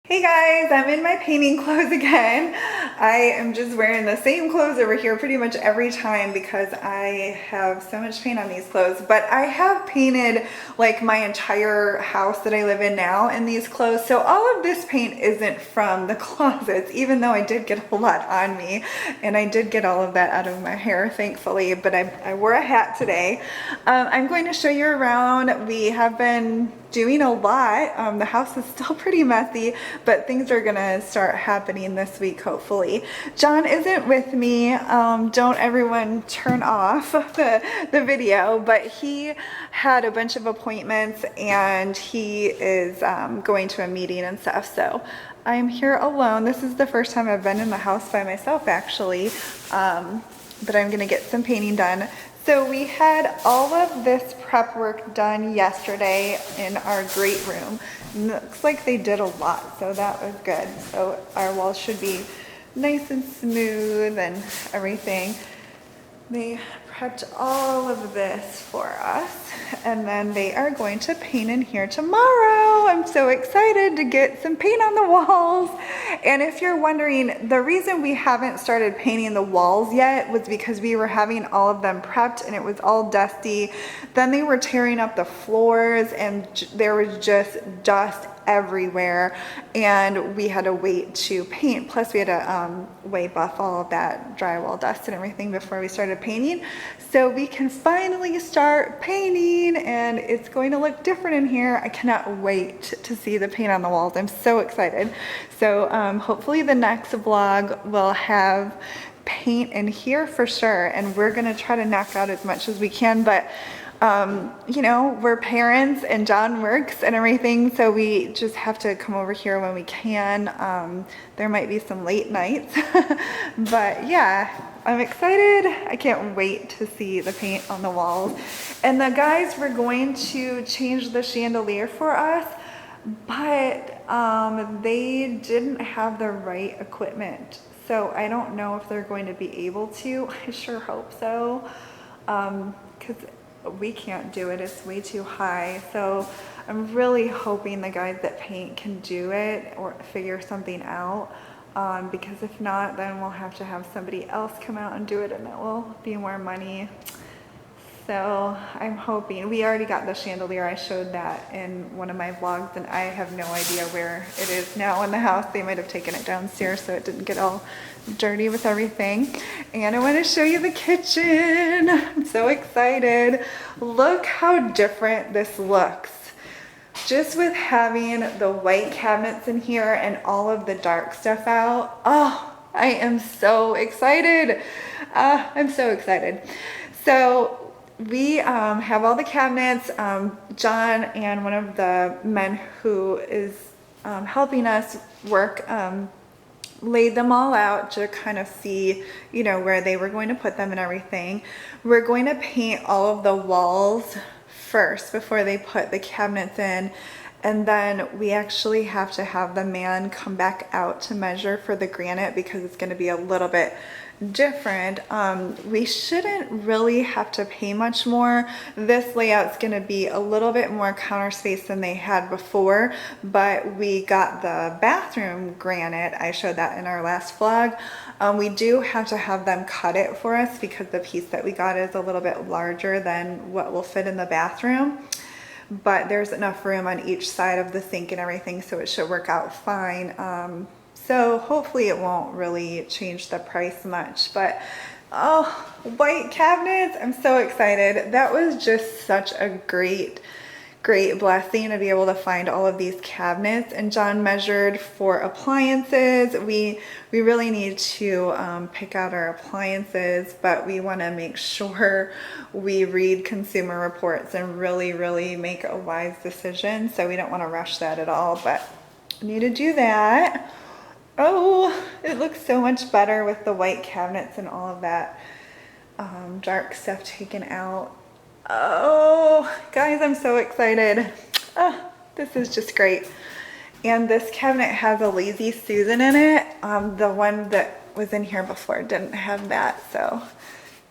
Hey guys, I'm in my painting clothes again. I am just wearing the same clothes over here pretty much every time because I have so much paint on these clothes. But I have painted like my entire house that I live in now in these clothes. So all of this paint isn't from the closets, even though I did get a lot on me. And I did get all of that out of my hair, thankfully. But I wore a hat today. I'm going to show you around. We have been doing a lot. The house is still pretty messy, but things are gonna start happening this week, hopefully. John isn't with me. Don't everyone turn off the video, but he had a bunch of appointments and he is going to a meeting and stuff. So I'm here alone. This is the first time I've been in the house by myself, actually. But I'm gonna get some painting done. So we had all of this prep work done yesterday in our great room. Looks like they did a lot, so that was good. So our walls should be nice and smooth and everything. They prepped all of this for us, and then they are going to paint in here tomorrow. I'm so excited to get some paint on the walls. And if you're wondering, the reason we haven't started painting the walls yet was because we were having all of them prepped and it was all dusty. Then they were tearing up the floors and there was just dust everywhere, and we had to wait to paint. Plus we had to wipe off all of that drywall dust and everything before we started painting. So we can finally start painting and it's going to look different in here. I cannot wait to see the paint on the walls. I'm so excited. So hopefully the next vlog will have paint in here for sure, and we're gonna try to knock out as much as we can. But you know, we're parents and John works and everything, so we just have to come over here when we can. There might be some late nights, but yeah, I'm excited. I can't wait to see the paint on the walls. And the guys were going to change the chandelier for us, but they didn't have the right equipment. So I don't know if they're going to be able to. I sure hope so, because we can't do it. It's way too high. So I'm really hoping the guys that paint can do it or figure something out, because if not, then we'll have to have somebody else come out and do it, and it will be more money. So I'm hoping. We already got the chandelier. I showed that in one of my vlogs, and I have no idea where it is now in the house. They might have taken it downstairs so it didn't get all dirty with everything. And I want to show you the kitchen. I'm so excited. Look how different this looks. Just with having the white cabinets in here and all of the dark stuff out. Oh, I am so excited. I'm so excited. So we have all the cabinets. John and one of the men who is helping us work laid them all out to kind of see, you know, where they were going to put them and everything. We're going to paint all of the walls first before they put the cabinets in, and then we actually have to have the man come back out to measure for the granite because it's going to be a little bit different. We shouldn't really have to pay much more. This layout's going to be a little bit more counter space than they had before, but we got the bathroom granite. I showed that in our last vlog. We do have to have them cut it for us because the piece that we got is a little bit larger than what will fit in the bathroom. But there's enough room on each side of the sink and everything, so it should work out fine. So hopefully it won't really change the price much. But oh, white cabinets, I'm so excited. That was just such a great blessing to be able to find all of these cabinets. And John measured for appliances. We really need to pick out our appliances, but we want to make sure we read consumer reports and really make a wise decision. So we don't want to rush that at all, but we need to do that. Oh, it looks so much better with the white cabinets and all of that dark stuff taken out. Oh, guys, I'm so excited. Oh, this is just great. And this cabinet has a Lazy Susan in it. The one that was in here before didn't have that. So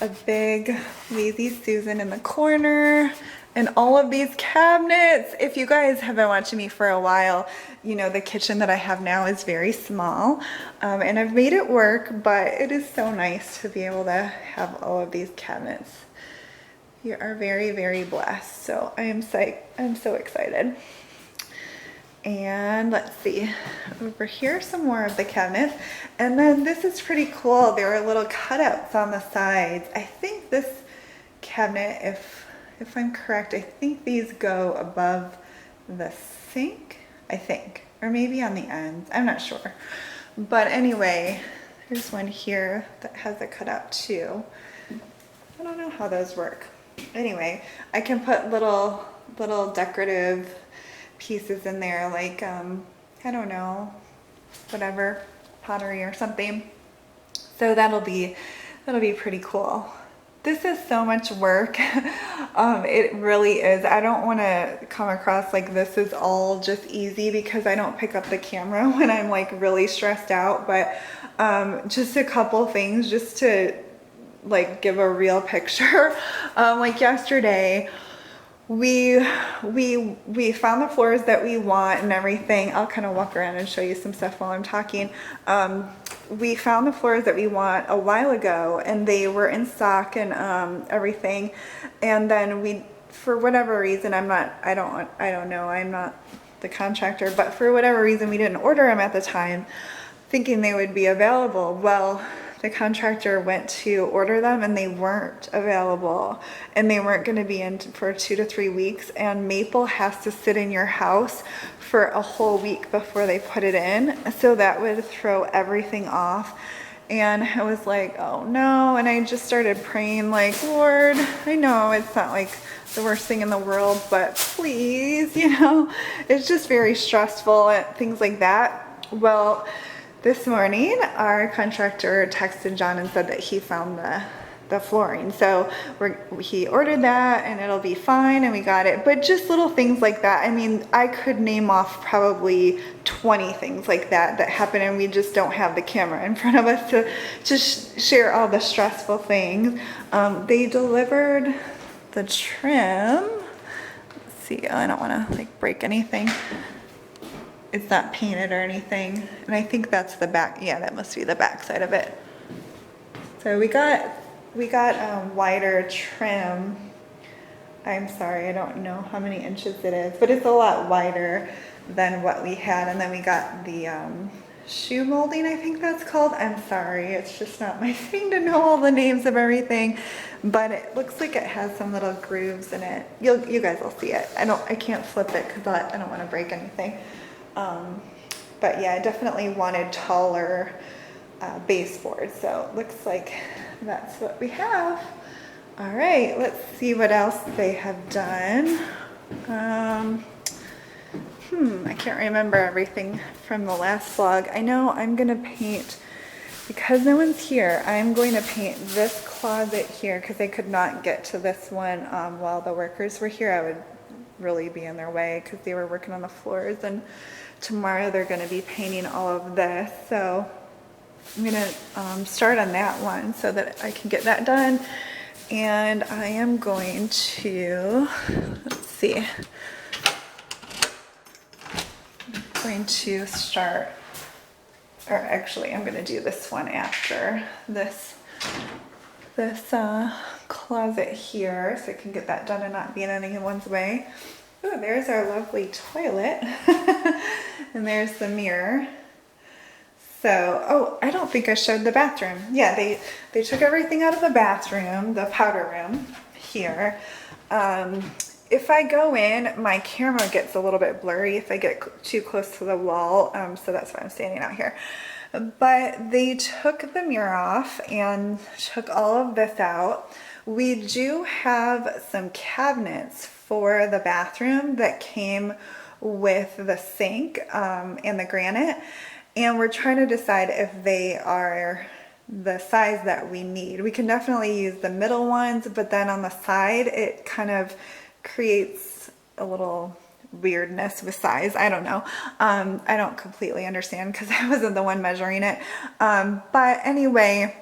a big Lazy Susan in the corner. And all of these cabinets, if you guys have been watching me for a while, you know the kitchen that I have now is very small, and I've made it work, but it is so nice to be able to have all of these cabinets. You are very, very blessed. So I'm so excited. And let's see, over here some more of the cabinets. And then this is pretty cool. There are little cutouts on the sides. I think this cabinet, if I'm correct, I think these go above the sink, I think, or maybe on the ends. I'm not sure. But anyway, there's one here that has a cutout too. I don't know how those work. Anyway, I can put little decorative pieces in there, like I don't know, whatever, pottery or something. So that'll be pretty cool. This is so much work. It really is. I don't want to come across like this is all just easy, because I don't pick up the camera when I'm like really stressed out, but just a couple things just to like give a real picture. Like yesterday, we found the floors that we want and everything. I'll kind of walk around and show you some stuff while I'm talking. We found the floors that we want a while ago, and they were in stock and everything. And then for whatever reason, I don't know, I'm not the contractor, but for whatever reason, we didn't order them at the time, thinking they would be available. Well, the contractor went to order them and they weren't available, and they weren't going to be in for 2 to 3 weeks, and maple has to sit in your house for a whole week before they put it in, so that would throw everything off. And I was like, oh no. And I just started praying like, Lord, I know it's not like the worst thing in the world, but please, you know, it's just very stressful and things like that. Well, this morning, our contractor texted John and said that he found the flooring. So he ordered that and it'll be fine, and we got it. But just little things like that. I mean, I could name off probably 20 things like that happen, and we just don't have the camera in front of us to just share all the stressful things. They delivered the trim. Let's see, I don't want to like break anything. It's not painted or anything. And I think that's the back. Yeah, that must be the back side of it. So we got wider trim. I'm sorry, I don't know how many inches it is, but it's a lot wider than what we had. And then we got the shoe molding, I think that's called. I'm sorry, it's just not my thing to know all the names of everything, but it looks like it has some little grooves in it. You guys will see it. I can't flip it because I don't want to break anything. But yeah, I definitely wanted taller baseboards, so it looks like that's what we have. All right, let's see what else they have done. I can't remember everything from the last vlog. I know I'm gonna paint, because no one's here, I'm going to paint this closet here, because I could not get to this one while the workers were here. I would really be in their way because they were working on the floors, and tomorrow they're going to be painting all of this. So I'm going to start on that one so that I can get that done. And I am going to, let's see, I'm going to start, or actually I'm going to do this one after this closet here, so I can get that done and not be in anyone's way. Oh, there's our lovely toilet. And there's the mirror. So, oh, I don't think I showed the bathroom. Yeah, they took everything out of the bathroom, the powder room here. If I go in, my camera gets a little bit blurry if I get too close to the wall, so that's why I'm standing out here. But they took the mirror off and took all of this out. We do have some cabinets for the bathroom that came with the sink and the granite, and we're trying to decide if they are the size that we need. We can definitely use the middle ones, but then on the side it kind of creates a little weirdness with size. I don't know. I don't completely understand because I wasn't the one measuring it. But anyway,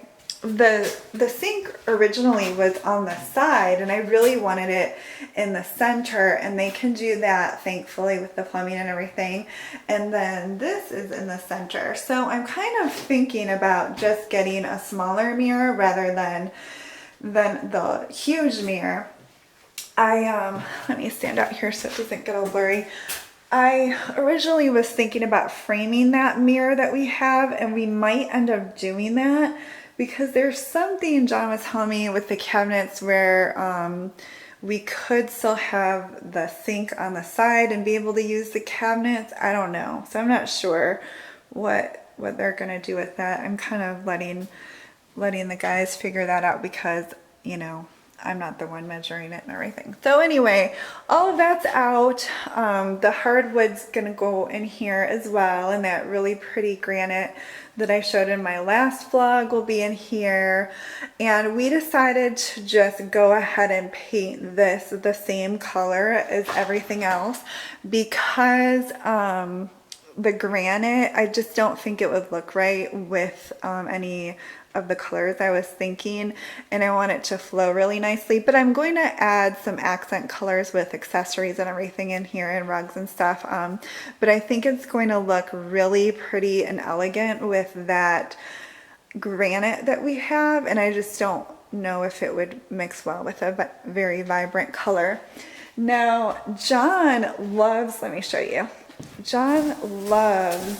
the sink originally was on the side, and I really wanted it in the center, and they can do that thankfully with the plumbing and everything. And then this is in the center. So I'm kind of thinking about just getting a smaller mirror rather than the huge mirror. Let me stand out here so it doesn't get all blurry. I originally was thinking about framing that mirror that we have, and we might end up doing that because there's something John was telling me with the cabinets where we could still have the sink on the side and be able to use the cabinets. I don't know. So I'm not sure what they're gonna do with that. I'm kind of letting the guys figure that out because, you know, I'm not the one measuring it and everything. So anyway, all of that's out. The hardwood's gonna go in here as well, and that really pretty granite that I showed in my last vlog will be in here. And we decided to just go ahead and paint this the same color as everything else because the granite, I just don't think it would look right with any of the colors I was thinking, and I want it to flow really nicely. But I'm going to add some accent colors with accessories and everything in here and rugs and stuff. But I think it's going to look really pretty and elegant with that granite that we have, and I just don't know if it would mix well with a very vibrant color. Now, John loves, let me show you. John loves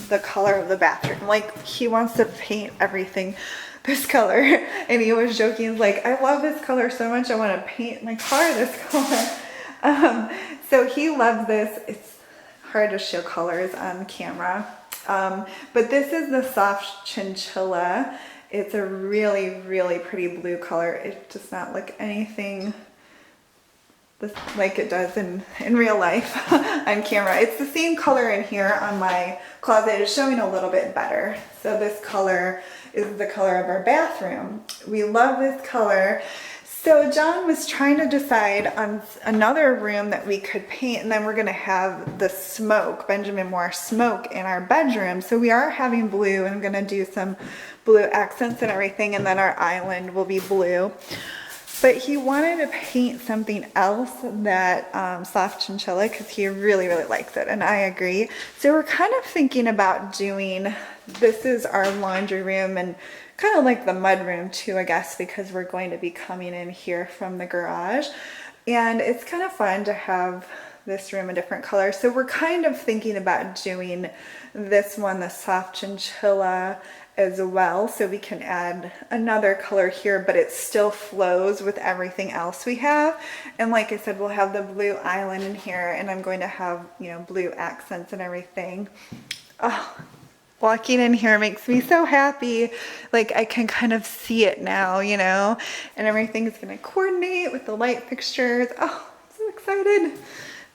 the color of the bathroom. Like, he wants to paint everything this color. And he was joking, like, I love this color so much, I want to paint my car this color. So he loves this. It's hard to show colors on camera. But this is the soft chinchilla. It's a really, really pretty blue color. It does not look anything like it does in real life on camera. It's the same color in here on my closet. It's showing a little bit better. So this color is the color of our bathroom. We love this color. So John was trying to decide on another room that we could paint, and then we're gonna have the smoke, Benjamin Moore smoke, in our bedroom. So we are having blue, and I'm gonna do some blue accents and everything, and then our island will be blue. But he wanted to paint something else, that soft chinchilla, because he really, really likes it, and I agree. So we're kind of thinking about doing, this is our laundry room, and kind of like the mud room too, I guess, because we're going to be coming in here from the garage. And it's kind of fun to have this room a different color. So we're kind of thinking about doing this one, the soft chinchilla, as well, so we can add another color here, but it still flows with everything else we have. And like I said, we'll have the blue island in here, and I'm going to have, you know, blue accents and everything. Oh, walking in here makes me so happy. Like, I can kind of see it now, you know, and everything's gonna coordinate with the light fixtures. Oh, I'm so excited.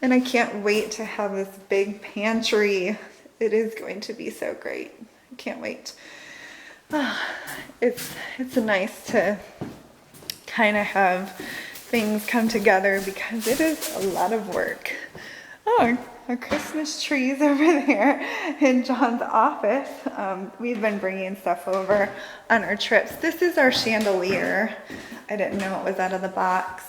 And I can't wait to have this big pantry. It is going to be so great. I can't wait. It's nice to kind of have things come together because it is a lot of work. Oh, our Christmas trees over there in John's office. We've been bringing stuff over on our trips. This is our chandelier. I didn't know it was out of the box.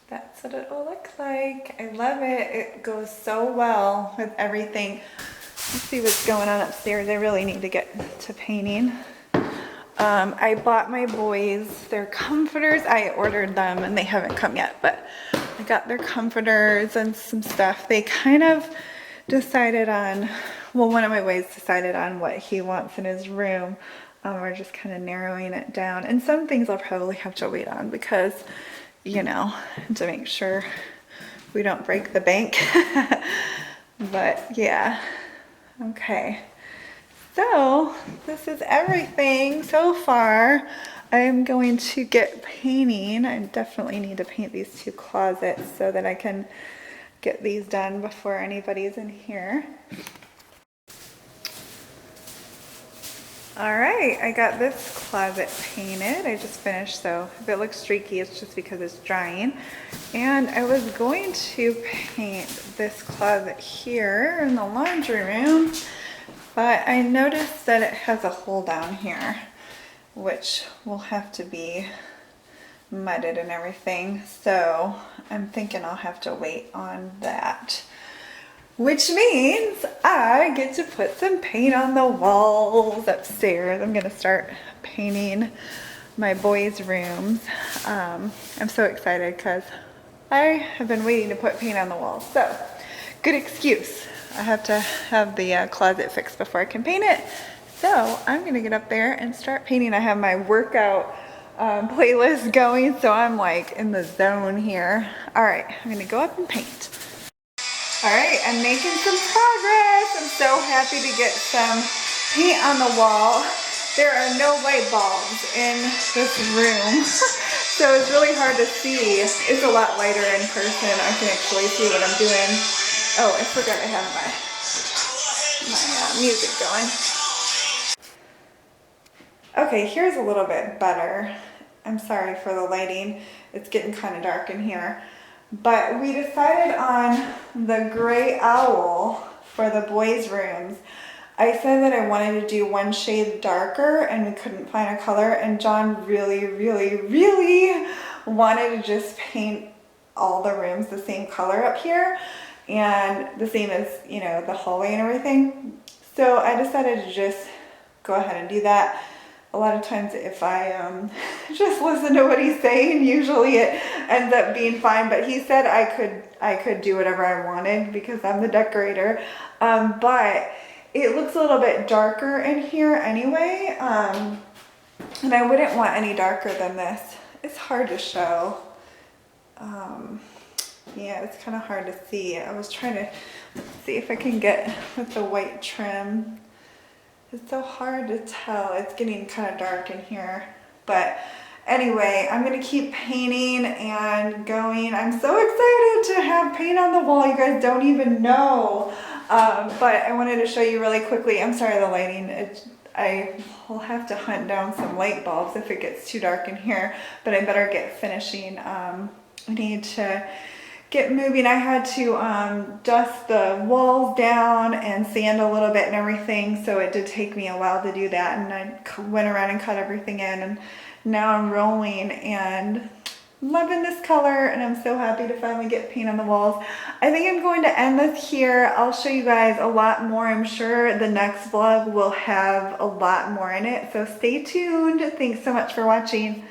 That's what it will look like. I love it. It goes so well with everything. Let's see what's going on upstairs. I really need to get to painting. I bought my boys their comforters. I ordered them and they haven't come yet, but I got their comforters and some stuff. They kind of decided on, well, one of my boys decided on what he wants in his room. We're just kind of narrowing it down. And some things I'll probably have to wait on because, you know, to make sure we don't break the bank. But yeah. Okay, so this is everything so far. I'm going to get painting. I definitely need to paint these two closets so that I can get these done before anybody's in here. All right, I got this closet painted. I just finished, so if it looks streaky, it's just because it's drying. And I was going to paint this closet here in the laundry room, But I noticed that it has a hole down here, which will have to be mudded and everything. So I'm thinking I'll have to wait on that. Which means I get to put some paint on the walls upstairs. I'm gonna start painting my boys' rooms. I'm so excited because I have been waiting to put paint on the walls. So, good excuse. I have to have the closet fixed before I can paint it. So, I'm gonna get up there and start painting. I have my workout playlist going, so I'm like in the zone here. All right, I'm gonna go up and paint. All right, I'm making some progress. I'm so happy to get some paint on the wall. There are no light bulbs in this room, so it's really hard to see. It's a lot lighter in person. I can actually see what I'm doing. Oh, I forgot I have my music going. Okay, here's a little bit better. I'm sorry for the lighting. It's getting kind of dark in here. But we decided on the gray owl for the boys' rooms. I said that I wanted to do one shade darker and we couldn't find a color, and John really, really, really wanted to just paint all the rooms the same color up here and the same as, you know, the hallway and everything. So I decided to just go ahead and do that. A lot of times if I just listen to what he's saying, usually it ends up being fine, but he said I could do whatever I wanted because I'm the decorator. But it looks a little bit darker in here anyway, and I wouldn't want any darker than this. It's hard to show. Yeah, it's kind of hard to see. I was trying to see if I can get with the white trim. It's so hard to tell. It's getting kind of dark in here. But anyway, I'm going to keep painting and going. I'm so excited to have paint on the wall. You guys don't even know. But I wanted to show you really quickly. I'm sorry, the lighting. I will have to hunt down some light bulbs if it gets too dark in here. But I better get finishing. I need to get moving. I had to dust the walls down and sand a little bit and everything, so it did take me a while to do that, and I went around and cut everything in, and now I'm rolling and loving this color, and I'm so happy to finally get paint on the walls. I think I'm going to end this here. I'll show you guys a lot more. I'm sure the next vlog will have a lot more in it, so stay tuned. Thanks so much for watching.